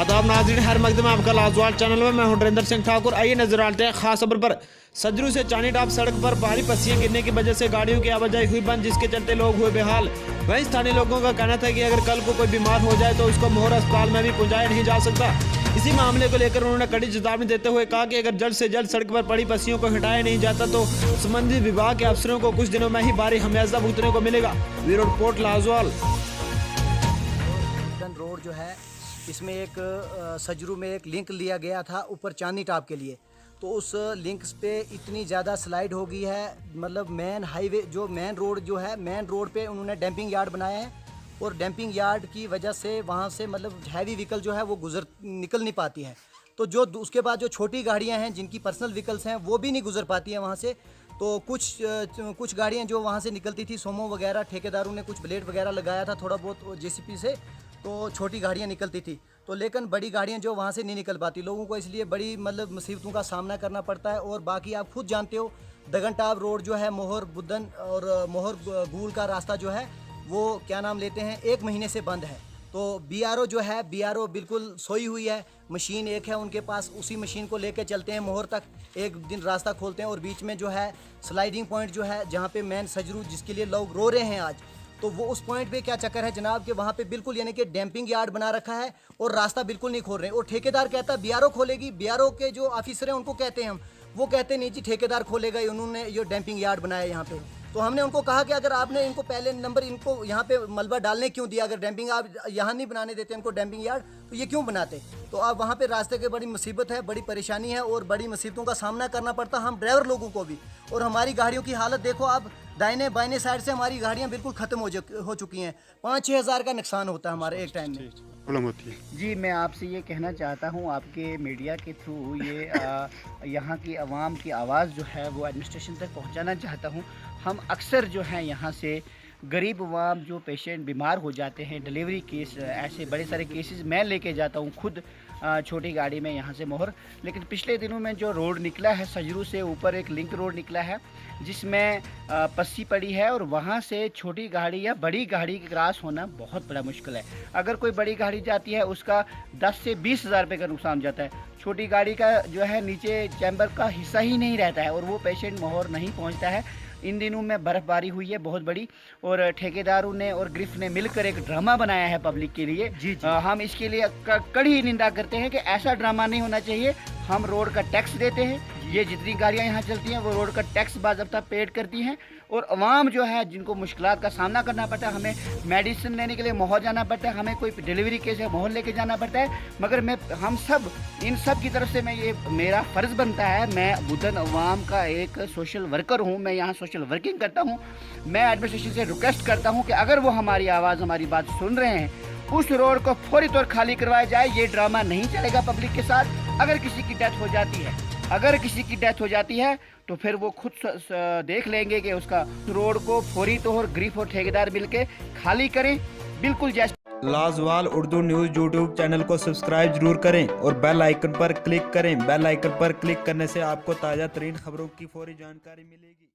आदाब नाज़रीन, हर मकदम आपका लाजवाल चैनल में मैं हूं नरेंद्र सिंह ठाकुर। आइए नजर डालते हैं खास खबर पर। सजरू से चानी टॉप सड़क पर भारी पस्सियां गिरने की वजह से गाड़ियों की आवाजाही हुई बंद, जिसके चलते लोग हुए बेहाल। वहीं स्थानीय लोगों का कहना था कि अगर कल को कोई बीमार हो जाए तो उसको मोहर अस्पताल में भी पहुंचाया नहीं जा सकता। इसी मामले को लेकर उन्होंने कड़ी चेतावनी देते हुए कहा कि अगर जल्द से जल्द सड़क पर पड़ी पस्सियों को हटाया नहीं जाता तो संबंधित विभाग के अफसरों को कुछ दिनों में ही भारी खमियाजा भुगतने को मिलेगा। Bureau report लाजवाल। रोड जो है इसमें एक सजरू में एक लिंक लिया गया था ऊपर चांदनी टॉप के लिए, तो उस लिंक पे इतनी ज़्यादा स्लाइड हो गई है, मतलब मेन हाईवे जो मेन रोड पे उन्होंने डंपिंग यार्ड बनाया है और डंपिंग यार्ड की वजह से वहाँ से मतलब हैवी व्हीकल जो है वो निकल नहीं पाती है। तो जो उसके बाद जो छोटी गाड़ियाँ हैं जिनकी पर्सनल व्हीकल्स हैं वो भी नहीं गुजर पाती हैं वहाँ से। तो कुछ गाड़ियाँ जो वहाँ से निकलती थी, सोमो वगैरह, ठेकेदारों ने कुछ ब्लेड वगैरह लगाया था थोड़ा बहुत जेसीपी से, तो छोटी गाड़ियाँ निकलती थी। तो लेकिन बड़ी गाड़ियाँ जो वहाँ से नहीं निकल पाती, लोगों को इसलिए बड़ी मतलब मुसीबतों का सामना करना पड़ता है। और बाकी आप खुद जानते हो दगनटाप रोड जो है मोहर बुदन और मोहर गूल का रास्ता जो है वो क्या नाम लेते हैं 1 महीने से बंद है। तो बीआरओ जो है बीआरओ बिल्कुल सोई हुई है, मशीन एक है उनके पास, उसी मशीन को लेकर चलते हैं मोहर तक, एक दिन रास्ता खोलते हैं और बीच में जो है स्लाइडिंग पॉइंट जो है जहाँ पे मेन सजरू जिसके लिए लोग रो रहे हैं आज, तो वो उस पॉइंट पे क्या चक्कर है जनाब कि वहाँ पे बिल्कुल यानी कि डंपिंग यार्ड बना रखा है और रास्ता बिल्कुल नहीं खोल रहे हैं। और ठेकेदार कहता है बीआरओ खोलेगी, बीआरओ के जो ऑफिसर हैं उनको कहते हैं हम, वो कहते नहीं जी ठेकेदार खोलेगा, उन्होंने ये डंपिंग यार्ड बनाया यहाँ पे। तो हमने उनको कहा कि अगर आपने इनको पहले नंबर इनको यहाँ पे मलबा डालने क्यों दिया, अगर डंपिंग आप यहाँ नहीं बनाने देते इनको डंपिंग यार्ड तो ये क्यों बनाते। तो अब वहाँ पे रास्ते की बड़ी मुसीबत है, बड़ी परेशानी है और बड़ी मुसीबतों का सामना करना पड़ता हम ड्राइवर लोगों को भी। और हमारी गाड़ियों की हालत देखो आप, दाहिने बाइने साइड से हमारी गाड़ियाँ बिल्कुल ख़त्म हो चुकी हैं। 5-6 हज़ार का नुकसान होता है हमारे एक टाइम में। प्रॉब्लम होती है। जी, मैं आपसे ये कहना चाहता हूँ आपके मीडिया के थ्रू ये यहाँ की आवाम की आवाज़ जो है वो एडमिनिस्ट्रेशन तक पहुँचाना चाहता हूँ। हम अक्सर जो है यहाँ से गरीब आवाम जो पेशेंट बीमार हो जाते हैं, डिलीवरी केस, ऐसे बड़े सारे केसेस मैं लेके जाता हूँ खुद छोटी गाड़ी में यहाँ से मोहर। लेकिन पिछले दिनों में जो रोड निकला है सजरू से ऊपर एक लिंक रोड निकला है जिसमें पस्सी पड़ी है और वहाँ से छोटी गाड़ी या बड़ी गाड़ी क्रॉस होना बहुत बड़ा मुश्किल है। अगर कोई बड़ी गाड़ी जाती है उसका 10 से 20 हज़ार रुपये का नुकसान जाता है। छोटी गाड़ी का जो है नीचे चैम्बर का हिस्सा ही नहीं रहता है और वो पेशेंट मोहर नहीं पहुँचता है। इन दिनों में बर्फ़बारी हुई है बहुत बड़ी और ठेकेदारों ने और ग्रिफ ने मिलकर एक ड्रामा बनाया है पब्लिक के लिए। जी। हम इसके लिए कड़ी निंदा करते हैं कि ऐसा ड्रामा नहीं होना चाहिए। हम रोड का टैक्स देते हैं, ये जितनी गाड़ियां यहाँ चलती हैं वो रोड का टैक्स बाज़ाब्ता पेड करती हैं और आवाम जो है जिनको मुश्किलात का सामना करना पड़ता है, हमें मेडिसिन लेने के लिए मोहर जाना पड़ता है, हमें कोई डिलीवरी केस है मोहर लेके जाना पड़ता है। मगर हम सब इन सब की तरफ से मैं ये मेरा फ़र्ज़ बनता है, मैं बुदन अवाम का एक सोशल वर्कर हूँ, मैं यहाँ सोशल वर्किंग करता हूँ। मैं एडमिनिस्ट्रेशन से रिक्वेस्ट करता हूँ कि अगर वो हमारी आवाज़ हमारी बात सुन रहे हैं उस रोड को फौरी तौर खाली करवाया जाए। ये ड्रामा नहीं चलेगा पब्लिक के साथ। अगर किसी की डेथ हो जाती है तो फिर वो खुद देख लेंगे कि उसका रोड को फौरी तौर ग्रीफ और ठेकेदार मिलके खाली करें, बिल्कुल जैसे। लाजवाल उर्दू न्यूज़ यूट्यूब चैनल को सब्सक्राइब जरूर करें और बेल आइकन पर क्लिक करें। बेल आइकन पर क्लिक करने से आपको ताज़ा तरीन खबरों की फौरी जानकारी मिलेगी।